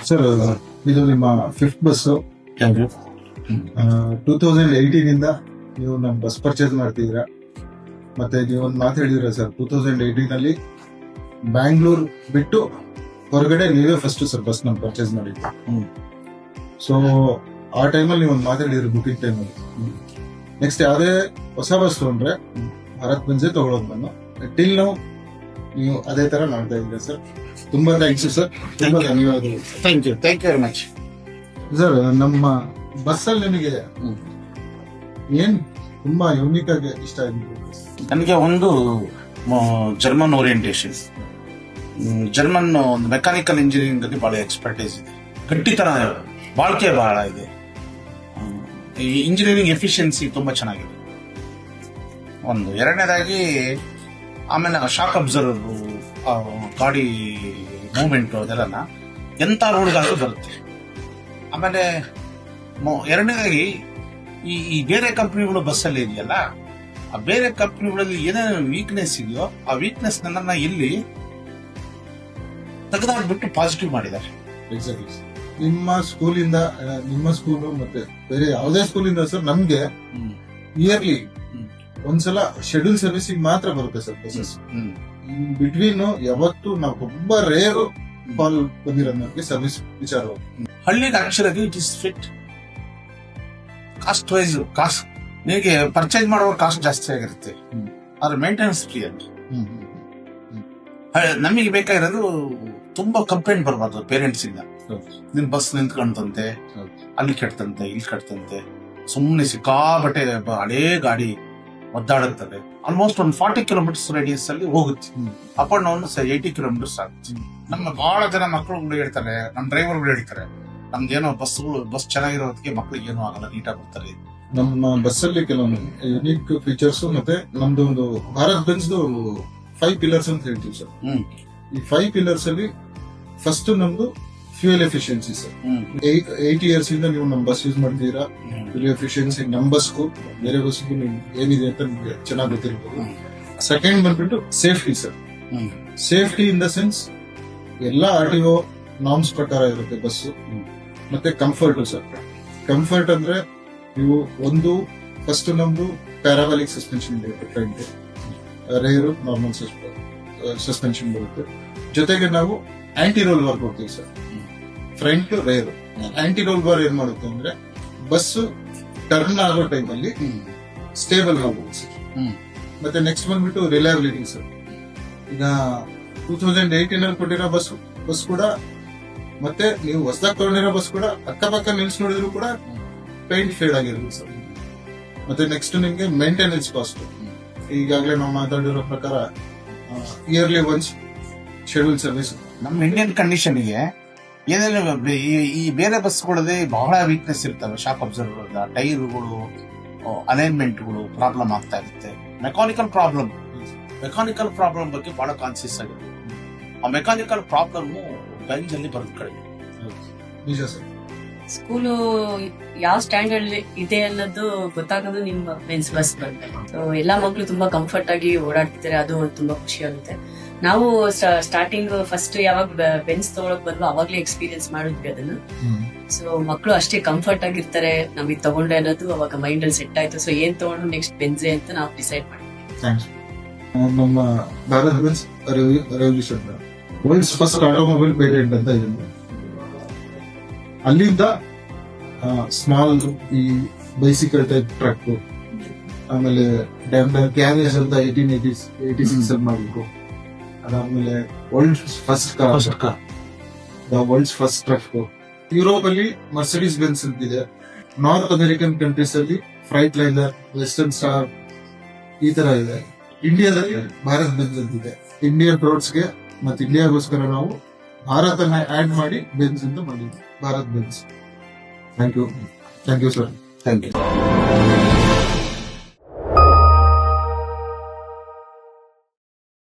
Sir, ಇದು ನಿಮ್ಮ fifth bus. Thank you. 2018 ಇಂದ ನೀವು ನಮ್ಮ ಬಸ್ ಪರ್ಚೇಸ್ ಮಾಡ್ತಿದ್ದೀರಾ. ಮತ್ತೆ ನೀವು ಒಂದು ಮಾತು ಹೇಳಿದ್ರ ಸರ್, 2018 ಅಲ್ಲಿ ಬ್ಯಾಂಗ್ಳೂರ್ ಬಿಟ್ಟು ಹೊರಗಡೆ ನೀವೇ ಫಸ್ಟ್ ಸರ್ ಬಸ್ ನಾವು ಪರ್ಚೇಸ್ ಮಾಡಿದ್ವಿ. ಸೊ ಆ ಟೈಮಲ್ಲಿ ನೀವು ಒಂದು ಮಾತು ಹೇಳಿದ್ರಿ ಬುಕಿಂಗ್ ಟೈಮಲ್ಲಿ. ನೆಕ್ಸ್ಟ್ ಯಾವುದೇ ಹೊಸ ಬಸ್ ತಗೊಂಡ್ರೆ ಭಾರತ್ ಬೆಂಜೆ ತಗೊಳ್ಳೋದು ನಾನು ಟಿಲ್ ನಾವು ನೀವು ಅದೇ ತರ ಮಾಡ್ತಾ ಇದ್ದೀರಾ ಸರ್. ತುಂಬಾ ಥ್ಯಾಂಕ್ಸ್ ಸರ್. ತುಂಬಾ ಧನ್ಯವಾದಗಳು. Thank you very much. Sir, ನಮ್ಮ ಬಸ್ ಅಲ್ಲಿ ನಿಮಗೆ ಏನ್ ತುಂಬಾ ಯೂನಿಕ್ ಆಗಿ ಇಷ್ಟ ಆಗಿದೆ? ನನಗೆ ಒಂದು ಜರ್ಮನ್ ಓರಿಯಂಟೇಶನ್, ಜರ್ಮನ್ ಒಂದು ಮೆಕ್ಯಾನಿಕಲ್ ಇಂಜಿನಿಯರಿಂಗ್ ಅಲ್ಲಿ ಬಹಳ ಎಕ್ಸ್ಪರ್ಟೈಸ್ ಇದೆ, ಗಟ್ಟಿತನ, ಬಾಳ್ಕೆ ಬಹಳ ಇದೆ, ಈ ಇಂಜಿನಿಯರಿಂಗ್ ಎಫಿಷಿಯನ್ಸಿ ತುಂಬಾ ಚೆನ್ನಾಗಿದೆ ಒಂದು. ಎರಡನೇದಾಗಿ ಆಮೇಲೆ ಶಾಕ್ ಅಬ್ಸರ್ವರ್, ಗಾಡಿ ಮೂವ್ಮೆಂಟ್ ಅದೆಲ್ಲ ಎಂತ ರೋಡ್ಗಾದ್ರೂ ಬರುತ್ತೆ. ಆಮೇಲೆ ಎರಡನೇದಾಗಿ ಈ ಬೇರೆ ಕಂಪ್ನಿಗಳು ಬಸ್ಸಲ್ಲಿ ಇದೆಯಲ್ಲ, ಆ ಬೇರೆ ಕಂಪ್ನಿಗಳಲ್ಲಿ ಏನೇನು ವೀಕ್ನೆಸ್ ಇದೆಯೋ ಆ ವೀಕ್ನೆಸ್ ನನ್ನ ಇಲ್ಲಿ ತೆಗೆದಾಕ್ಬಿಟ್ಟು ಪಾಸಿಟಿವ್ ಮಾಡಿದ್ದಾರೆ. ಎಕ್ಸಾಕ್ಟ್ಲಿ. ನಿಮ್ಮ ಸ್ಕೂಲಿಂದ, ನಿಮ್ಮ ಸ್ಕೂಲು ಮತ್ತೆ ಬೇರೆ ಯಾವುದೇ ಸ್ಕೂಲಿಂದ ಸರ್ ನಮ್ಗೆ ಇಯರ್ಲಿ ಒಂದ್ಸಲ ಶೆಡ್ಯೂಲ್ ಸರ್ವಿಸಿಂಗ್ ಮಾತ್ರ ಬರುತ್ತೆ ಸರ್ ಬಸ್ಸಸ್. ಬಿಟ್ವೀನ್ ಯಾವತ್ತು ನಾವು ತುಂಬಾ ರೇರ್ ಕಾಲ್ ಬಂದಿರೋದು ನಮಗೆ ಸರ್ವಿಸ್ ವಿಚಾರ. ಹಳ್ಳಿಗೆ actually it is fit cost wise. Cost ನಿಮಗೆ ಪರ್ಚೇಸ್ ಮಾಡುವ ಕಾಸ್ಟ್ ಜಾಸ್ತಿ ಆಗಿರುತ್ತೆ, ಆದ್ರೆ ಮೇಂಟೆನೆನ್ಸ್ ಫ್ರೀ ಅಂತ. ನಮಗೆ ಬೇಕಾಗಿರೋದು ತುಂಬಾ ಕಂಪ್ಲೇಂಟ್ ಬರಬಾರ್ದು ಪೇರೆಂಟ್ಸ್ ಇಂದ. ನಿನ್ ಬಸ್ ನಿಂತ್ಕೊಂತಂತೆ, ಅಲ್ಲಿ ಕೆಡ್ತಂತೆ, ಇಲ್ಲಿ ಕೆಡ್ತಂತೆ, ಸುಮ್ಮನೆ ಸಿಕ್ಕಾಬಟ್ಟೆ ಹಳೇ ಗಾಡಿ ಒದ್ದಾಡುತ್ತದೆ. ಆಲ್ಮೋಸ್ಟ್ ಒಂದು 40 ಕಿಲೋಮೀಟರ್ಸ್ ರೇಡಿಯಸ್ ಅಲ್ಲಿ ಹೋಗುತ್ತೆ. ಅಪ್ ಅಂಡ್ ಡೌನ್ 80 ಕಿಲೋಮೀಟರ್ಸ್ ಆಗುತ್ತೆ. ನಮ್ಮ ಬಹಳ ಜನ ಮಕ್ಕಳುಗಳು ಹೇಳ್ತಾರೆ, ನಮ್ಮ ಡ್ರೈವರ್ಗಳು ಹೇಳ್ತಾರೆ, ನಮ್ದೇನೋ ಬಸ್ ಚೆನ್ನಾಗಿರೋದಕ್ಕೆ ಮಕ್ಳಿಗೆ ಏನೂ ಆಗಲ್ಲ, ನೀಟಾಗಿ ಬರ್ತಾರೆ. ನಮ್ಮ ಬಸ್ ಅಲ್ಲಿ ಕೆಲವೊಂದು ಯುನಿಕ್ ಫೀಚರ್ಸ್ ಮತ್ತೆ ನಮ್ದು ಒಂದು ಭಾರತ್ ಬೆನ್ಸ್ 5 ಪಿಲ್ಲರ್ಸ್ ಅಂತ ಹೇಳ್ತೀವಿ ಸರ್. ಈ 5 ಪಿಲ್ಲರ್ಸ್ ಅಲ್ಲಿ ಫಸ್ಟ್ ನಮ್ದು ಫ್ಯೂಯಲ್ ಎಫಿಷಿಯನ್ಸಿ ಸರ್. 8 ಇಯರ್ಸ್ ಇಂದ ನೀವು ನಮ್ಮ ಬಸ್ ಯೂಸ್ ಮಾಡ್ತೀರಾ. ಫ್ಯೂಯಲ್ ಎಫಿಷಿಯನ್ಸಿ ನಮ್ಮ ಬಸ್ಗೂ ಬೇರೆ ಬಸ್ಗೂ ಏನಿದೆ ಅಂತ ನಿಮ್ಗೆ ಚೆನ್ನಾಗಿ ಗೊತ್ತಿರ್ಬೋದು. ಸೆಕೆಂಡ್ ಬಂದ್ಬಿಟ್ಟು safety sir. Safety in the sense ಎಲ್ಲಾ RTO ನಾರ್ಮ್ಸ್ ಪ್ರಕಾರ ಇರುತ್ತೆ ಬಸ್ಸು. ಮತ್ತೆ ಕಂಫರ್ಟ್ ಸರ್. ಕಂಫರ್ಟ್ ಅಂದ್ರೆ ನೀವು ಒಂದು ಫಸ್ಟ್ ನಮ್ದು ಪ್ಯಾರಾಬಲಿಕ್ ಸಸ್ಪೆನ್ಷನ್ ಬರುತ್ತೆ, ಫ್ರಂಟ್ ರೇರು ನಾರ್ಮಲ್ ಸಸ್ಪೆನ್ಷನ್ ಬರುತ್ತೆ. ಜೊತೆಗೆ ನಾವು ಆಂಟಿ ರೋಲ್ ಬಾರ್ ಕೊಡ್ತೀವಿ sir. Front rear. Anti roll bar ಏನ್ ಮಾಡುತ್ತೆ ಅಂದ್ರೆ ಬಸ್ ಟರ್ನ್ ಆಗೋ ಟೈಮಲ್ಲಿ ಸ್ಟೇಬಲ್ ಆಗುತ್ತೆ ಸರ್. ಮತ್ತೆ ನೆಕ್ಸ್ಟ್ ಬಂದ್ಬಿಟ್ಟು ರಿಲಯಬಿಲಿಟಿ ಸರ್. ಈಗ 2018 ಅಲ್ಲಿ ಕೊಟ್ಟಿರೋ ಬಸ್ ಕೂಡ ಮತ್ತೆ ನೀವು ಹೊಸದಾಗಿ ತಗೊಂಡಿರೋ ಬಸ್ ಕೂಡ ಅಕ್ಕಪಕ್ಕ ನಿಲ್ಸ್ ನೋಡಿದ್ರು ಕೂಡ ಪೇಂಟ್ ಫೇಡ್ ಆಗಿರುತ್ತೆ ಸರ್. ಮತ್ತೆ ನೆಕ್ಸ್ಟ್ ನಿಮ್ಗೆ ಮೇಂಟೆನೆನ್ಸ್ ಕಾಸ್ಟ್. ಈಗಾಗಲೇ ನಾವು ಮಾತಾಡಿರೋ ಪ್ರಕಾರ ಇಯರ್ಲಿ ಒನ್ಸ್ ಶೆಡ್ಯೂಲ್ ಸರ್ವಿಸ್. ನಮ್ಮ ಇಂಡಿಯನ್ ಕಂಡೀಷನ್ಗೆ ಏನೇನು ಈ ಬೇರೆ ಬಸ್ಗಳಲ್ಲಿ ಬಹಳ ವೀಕ್ನೆಸ್ ಇರ್ತವೆ. ಶಾಕ್ ಅಬ್ಸರ್ವರ್, ಟೈರ್ಗಳು, ಅಲೈನ್ಮೆಂಟ್ಗಳು ಪ್ರಾಬ್ಲಮ್ ಆಗ್ತಾ ಇರುತ್ತೆ. ಮೆಕ್ಯಾನಿಕಲ್ ಪ್ರಾಬ್ಲಮ್ ಬಗ್ಗೆ ಬಹಳ ಕಾನ್ಸಿಯಸ್ ಆಗಿದೆ. ಆ ಮೆಕ್ಯಾನಿಕಲ್ ಪ್ರಾಬ್ಲಮ್ ಬೆಂಜ್ ಅಲ್ಲಿ ಬರೋದು ಕಡಿಮೆ. ನಿಜ ಸರ್. ಸ್ಕೂಲು ಯಾವ ಸ್ಟ್ಯಾಂಡರ್ಡ್ ಇದೆ ಅನ್ನೋದು ಗೊತ್ತಾಗೋದು ನಿಮ್ಮ ಬೆನ್ಸ್ ಬಸ್ ಬಂದ್ರೆ. ಸೊ ಎಲ್ಲಾ ಮಕ್ಕಳು ತುಂಬಾ ಕಂಫರ್ಟ್ ಆಗಿ ಓಡಾಡ್ತಿದ್ದಾರೆ, ಅದು ತುಂಬಾ ಖುಷಿ ಆಗುತ್ತೆ. ನಾವು ಸ್ಟಾರ್ಟಿಂಗ್ ಫಸ್ಟ್ ಯಾವಾಗ ಬೆನ್ಸ್ ತಗೊಳಕ್ ಬಂದ್ವು ಅವಾಗ್ಲೇ ಎಕ್ಸ್ಪೀರಿಯನ್ಸ್ ಮಾಡಿದ್ವಿ ಅದನ್ನ. ಸೊ ಮಕ್ಕಳು ಅಷ್ಟೇ ಕಂಫರ್ಟ್ ಆಗಿರ್ತಾರೆ, ನಮಗೆ ತಗೊಂಡೆ ಅನ್ನೋದು ಅವಾಗ ಮೈಂಡ್ ಅಲ್ಲಿ ಸೆಟ್ ಆಯ್ತು. ಸೊ ಏನ್ ತಗೊಂಡು ನೆಕ್ಸ್ಟ್ ಬೆನ್ಸೆ ಅಂತ ನಾವು ಡಿಸೈಡ್ ಮಾಡಿದ್ವಿ. ನಮ್ಮ Bharat Benz revolution world's first automobile patent ಅಂತ ಇದೆ. ಅಲ್ಲಿಂದ ಸ್ಮಾಲ್ ಈ ಬೈಸಿಕಲ್ ಟೈಪ್ ಟ್ರಕ್, ಆಮೇಲೆ ಕ್ಯಾರೇಜ್ ಅಂತ 1886 ಅಲ್ಲಿ ಮಾಡಬೇಕು. ಅದಾದ್ಮೇಲೆ world's first car, world's first truck. Europe ಅಲ್ಲಿ ಮರ್ಸಿಡೀಸ್ ಬೆನ್ಸ್ ಅಂತಿದೆ. ನಾರ್ತ್ ಅಮೆರಿಕನ್ ಕಂಟ್ರೀಸ್ ಅಲ್ಲಿ ಫ್ರೈಟ್ ಲೈನರ್, ವೆಸ್ಟರ್ನ್ ಸ್ಟಾರ್, ಈ ತರ ಇದೆ. ಇಂಡಿಯಾದಲ್ಲಿ ಭಾರತ್ ಬೆನ್ಸ್ ಅಂತಿದೆ. ಇಂಡಿಯನ್ ರೋಡ್ಸ್ಗೆ ಮತ್ತೆ ಇಂಡಿಯಾಗೋಸ್ಕರ ನಾವು ಭಾರತನ ಆಡ್ ಮಾಡಿ ಬೆನ್ಸ್ ಅಂತ ಮಾಡಿದ್ವಿ, Bharat Benz. Thank you sir. Thank you.